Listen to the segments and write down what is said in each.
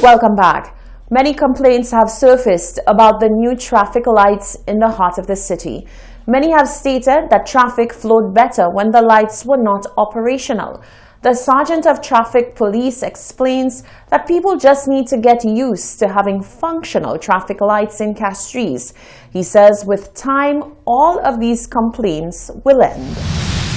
Welcome back. Many complaints have surfaced about the new traffic lights in the heart of the city. Many have stated that traffic flowed better when the lights were not operational. The Sergeant of Traffic Police explains that people just need to get used to having functional traffic lights in Castries. He says with time, all of these complaints will end.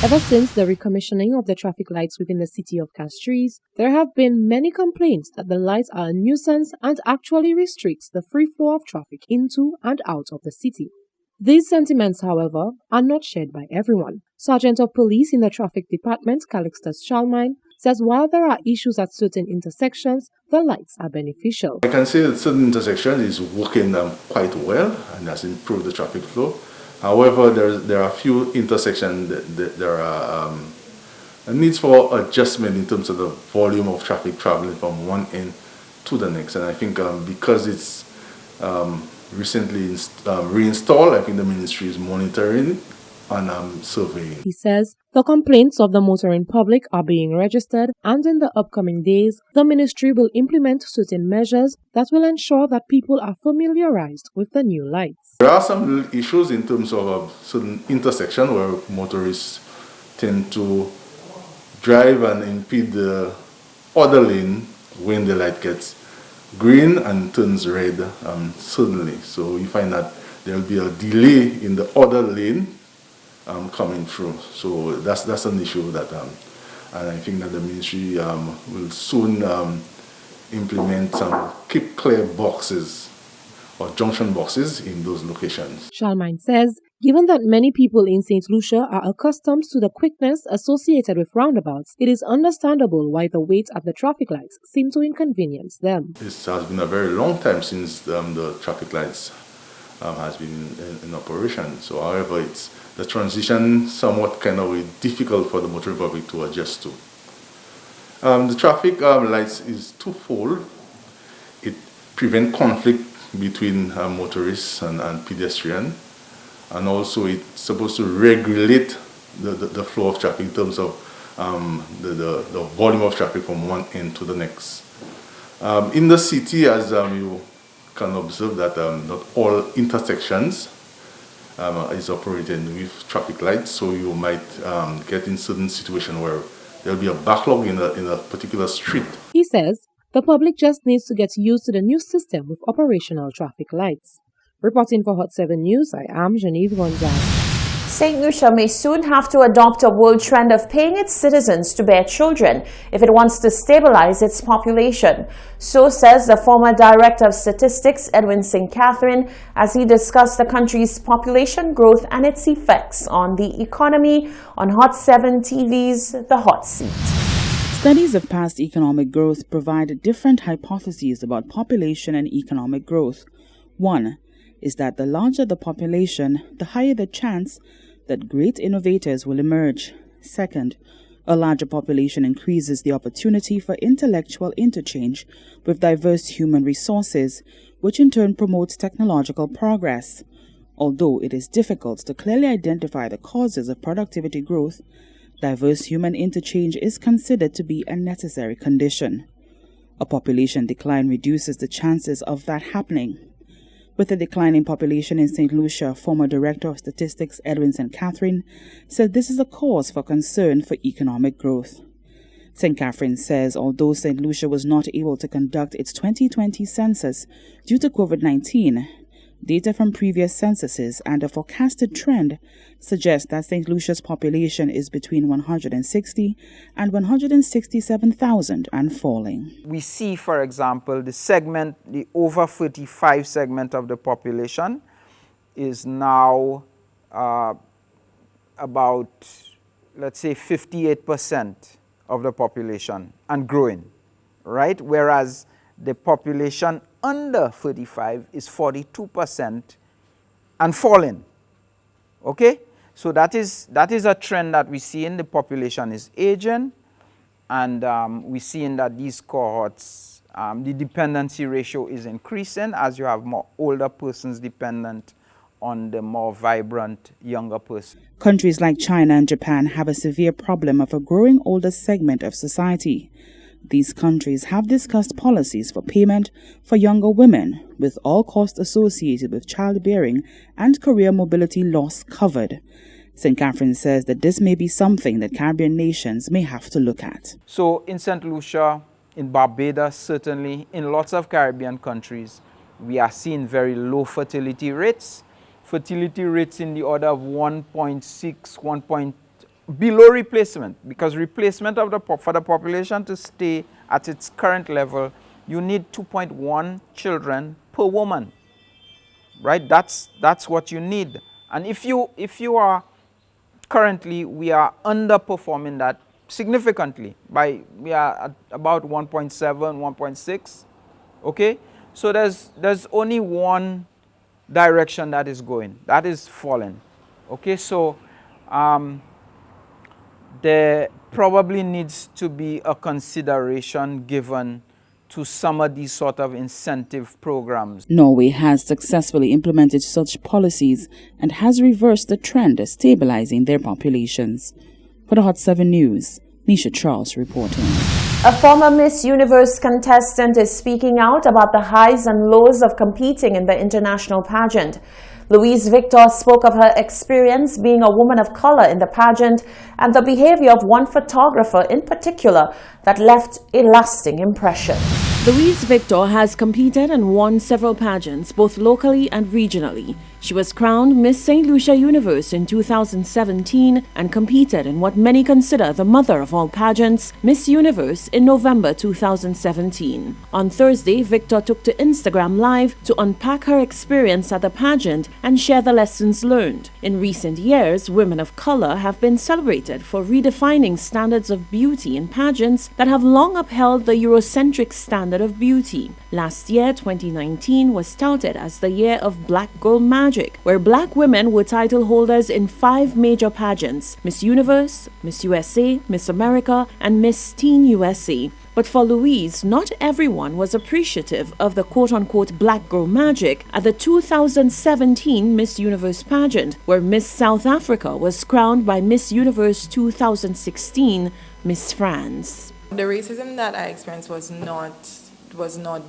Ever since the recommissioning of the traffic lights within the city of Castries, there have been many complaints that the lights are a nuisance and actually restricts the free flow of traffic into and out of the city. These sentiments, however, are not shared by everyone. Sergeant of Police in the Traffic Department, Calixtus Charlemagne, says while there are issues at certain intersections, the lights are beneficial. I can say that certain intersections is working quite well and has improved the traffic flow. However, there are a few intersections that there are needs for adjustment in terms of the volume of traffic traveling from one end to the next. And I think because it's recently reinstalled, I think the ministry is monitoring and surveying. He says the complaints of the motoring public are being registered, and in the upcoming days, the ministry will implement certain measures that will ensure that people are familiarized with the new lights. There are some little issues in terms of certain intersections where motorists tend to drive and impede the other lane when the light gets green and turns red suddenly. So you find that there will be a delay in the other lane coming through. So that's an issue that, and I think that the ministry will soon implement some keep clear boxes or junction boxes in those locations. Charlemagne says, given that many people in St. Lucia are accustomed to the quickness associated with roundabouts, it is understandable why the wait at the traffic lights seem to inconvenience them. It has been a very long time since the traffic lights has been in operation. So, however, the transition somewhat kind of difficult for the motoring public to adjust to. The traffic lights is twofold. It prevents conflict between motorists and pedestrians, and also it's supposed to regulate the flow of traffic in terms of the volume of traffic from one end to the next. In the city, as you can observe, that not all intersections is operating with traffic lights, so you might get in certain situations where there will be a backlog in a particular street. He says the public just needs to get used to the new system with operational traffic lights. Reporting for Hot 7 News, I am Genevieve Gonzalez. St. Lucia may soon have to adopt a world trend of paying its citizens to bear children if it wants to stabilize its population. So says the former Director of Statistics, Edwin St. Catherine, as he discussed the country's population growth and its effects on the economy on Hot 7 TV's The Hot Seat. Studies of past economic growth provide different hypotheses about population and economic growth. One is that the larger the population, the higher the chance that great innovators will emerge. Second, a larger population increases the opportunity for intellectual interchange with diverse human resources, which in turn promotes technological progress. Although it is difficult to clearly identify the causes of productivity growth, diverse human interchange is considered to be a necessary condition. A population decline reduces the chances of that happening. With a declining population in St. Lucia, former Director of Statistics Edwin St. Catherine said this is a cause for concern for economic growth. St. Catherine says although St. Lucia was not able to conduct its 2020 census due to COVID-19, data from previous censuses and a forecasted trend suggest that St. Lucia's population is between 160 and 167,000 and falling. We see, for example, the over 35 segment of the population is now about, let's say, 58% of the population and growing, right? Whereas the population under 35 is 42% and falling. Okay? So that is a trend that we see in the population is aging, and we see in that these cohorts, the dependency ratio is increasing as you have more older persons dependent on the more vibrant younger person. Countries like China and Japan have a severe problem of a growing older segment of society. These countries have discussed policies for payment for younger women, with all costs associated with childbearing and career mobility loss covered. St. Catherine says that this may be something that Caribbean nations may have to look at. So in St. Lucia, in Barbados, certainly, in lots of Caribbean countries, we are seeing very low fertility rates. Fertility rates in the order of 1.6, below replacement, because replacement of for the population to stay at its current level, you need 2.1 children per woman, right? That's what you need. And if you are currently, we are underperforming that significantly. We are at about 1.7, 1.6. Okay, so there's only one direction that is going, that is falling. Okay, so there probably needs to be a consideration given to some of these sort of incentive programs. Norway has successfully implemented such policies and has reversed the trend of stabilizing their populations. For the Hot 7 News, Nisha Charles reporting. A former Miss Universe contestant is speaking out about the highs and lows of competing in the international pageant. Louise Victor spoke of her experience being a woman of color in the pageant and the behavior of one photographer in particular that left a lasting impression. Louise Victor has competed and won several pageants, both locally and regionally. She was crowned Miss St. Lucia Universe in 2017 and competed in what many consider the mother of all pageants, Miss Universe, in November 2017. On Thursday, Victor took to Instagram Live to unpack her experience at the pageant and share the lessons learned. In recent years, women of color have been celebrated for redefining standards of beauty in pageants that have long upheld the Eurocentric standard of beauty. Last year, 2019, was touted as the year of Black Girl Magic, where black women were title holders in 5 major pageants: Miss Universe, Miss USA, Miss America, and Miss Teen USA. But for Louise, not everyone was appreciative of the quote-unquote Black Girl Magic at the 2017 Miss Universe pageant, where Miss South Africa was crowned by Miss Universe 2016, Miss France. The racism that I experienced was not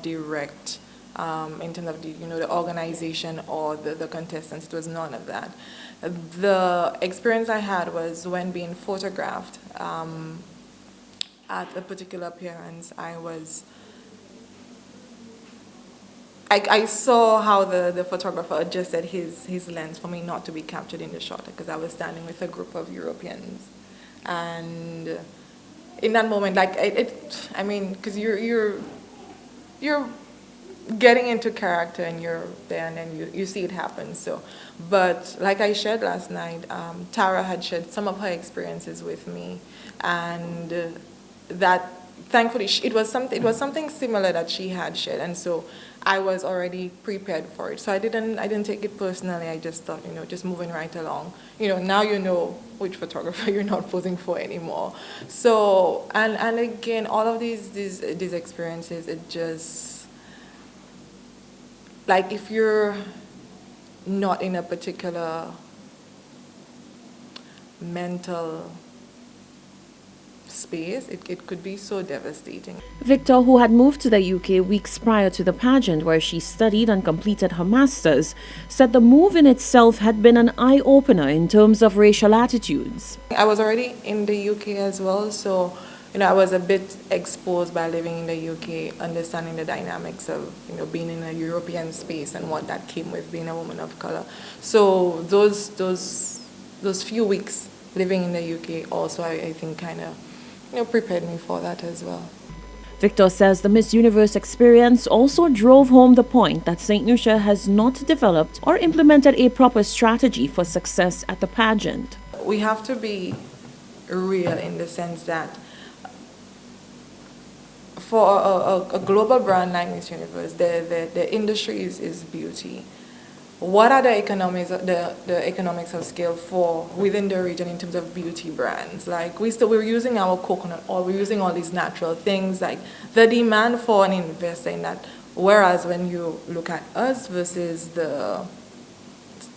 direct in terms of the organization or the contestants. It was none of that. The experience I had was when being photographed at a particular appearance. I saw how the photographer adjusted his lens for me not to be captured in the shot, because I was standing with a group of Europeans, and in that moment, because you're getting into character and you're there, and then you see it happen. So, but like I shared last night, Tara had shared some of her experiences with me, and that thankfully it was something similar that she had shared, and so I was already prepared for it. So I didn't take it personally. I just thought, just moving right along. Now you know which photographer you're not posing for anymore. So and again, all of these experiences, it just, like, if you're not in a particular mental space, it could be so devastating. Victor, who had moved to the UK weeks prior to the pageant where she studied and completed her master's, said the move in itself had been an eye-opener in terms of racial attitudes. I was already in the UK as well, so I was a bit exposed by living in the UK, understanding the dynamics of being in a European space and what that came with being a woman of color. So those few weeks living in the UK also, I think, kind of prepared me for that as well. Victor says the Miss Universe experience also drove home the point that St. Lucia has not developed or implemented a proper strategy for success at the pageant. We have to be real in the sense that for a global brand like Miss Universe, the industry is beauty. What are the economics of scale for within the region in terms of beauty brands? Like we're using our coconut oil, we're using all these natural things. Like the demand for an investor in that. Whereas when you look at us versus the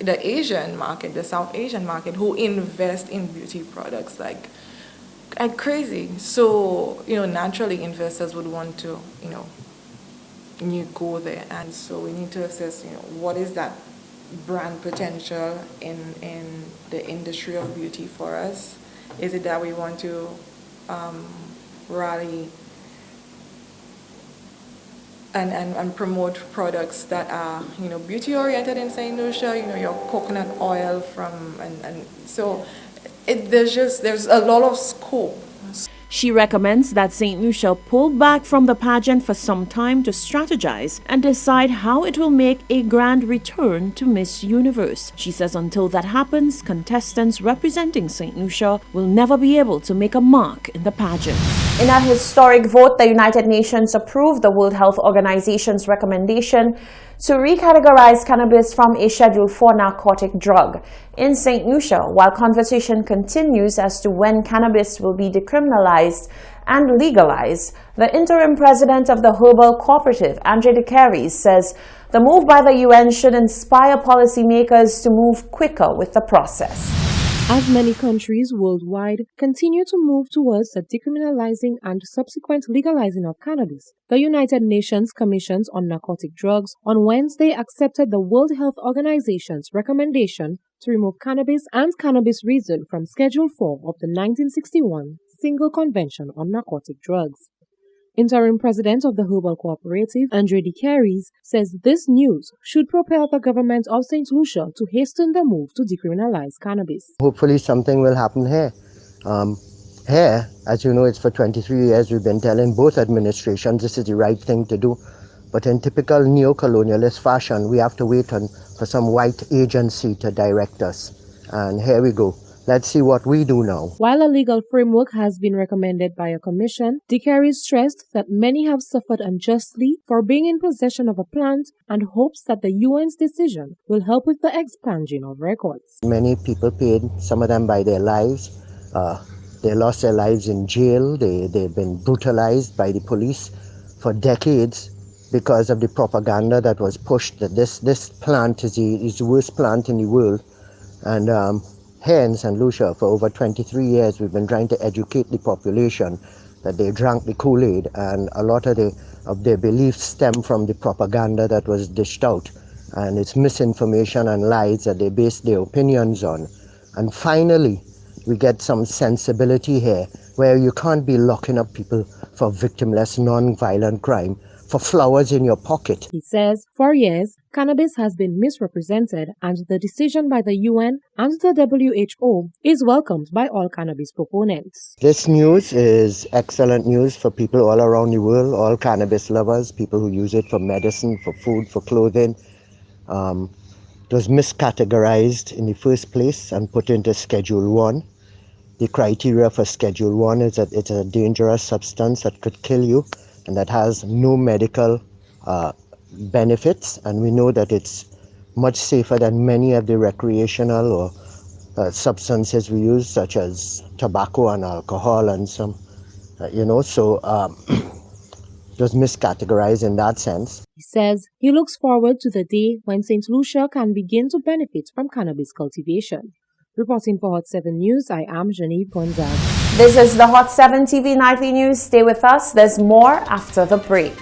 Asian market, the South Asian market, who invest in beauty products, like crazy. So, naturally investors would want to, go there. And so we need to assess, what is that brand potential in the industry of beauty for us? Is it that we want to rally and promote products that are, beauty oriented in St. Lucia, your coconut oil and so there's a lot of scope. She recommends that St. Lucia pull back from the pageant for some time to strategize and decide how it will make a grand return to Miss Universe. She says until that happens, contestants representing St. Lucia will never be able to make a mark in the pageant. In a historic vote, the United Nations approved the World Health Organization's recommendation to recategorize cannabis from a Schedule 4 narcotic drug in St. Lucia, while conversation continues as to when cannabis will be decriminalized and legalized. The interim president of the Herbal Cooperative, Andre De Caries, says the move by the UN should inspire policymakers to move quicker with the process. As many countries worldwide continue to move towards the decriminalizing and subsequent legalizing of cannabis, the United Nations Commissions on Narcotic Drugs on Wednesday accepted the World Health Organization's recommendation to remove cannabis and cannabis resin from Schedule 4 of the 1961 Single Convention on Narcotic Drugs. Interim president of the Herbal Cooperative, Andre De Caries, says this news should propel the government of St. Lucia to hasten the move to decriminalize cannabis. Hopefully something will happen here. Here, as you know, it's for 23 years we've been telling both administrations this is the right thing to do. But in typical neo-colonialist fashion, we have to wait for some white agency to direct us. And here we go. Let's see what we do now. While a legal framework has been recommended by a commission, De Caries stressed that many have suffered unjustly for being in possession of a plant and hopes that the UN's decision will help with the expunging of records. Many people paid, some of them by their lives. They lost their lives in jail. They've been brutalized by the police for decades because of the propaganda that was pushed that this plant is the worst plant in the world. And here in St. Lucia, for over 23 years, we've been trying to educate the population that they drank the Kool-Aid, and a lot of their beliefs stem from the propaganda that was dished out. And it's misinformation and lies that they base their opinions on. And finally, we get some sensibility here, where you can't be locking up people for victimless, non-violent crime for flowers in your pocket. He says, for years, cannabis has been misrepresented, and the decision by the UN and the WHO is welcomed by all cannabis proponents. This news is excellent news for people all around the world, all cannabis lovers, people who use it for medicine, for food, for clothing. It was miscategorized in the first place and put into Schedule 1. The criteria for Schedule 1 is that it's a dangerous substance that could kill you and that has no medical benefits, and we know that it's much safer than many of the recreational or substances we use, such as tobacco and alcohol and some, so it was miscategorized in that sense. He says he looks forward to the day when St. Lucia can begin to benefit from cannabis cultivation. Reporting for Hot 7 News, I am Genevieve Gonzaga. This is the Hot 7 TV Nightly News. Stay with us. There's more after the break.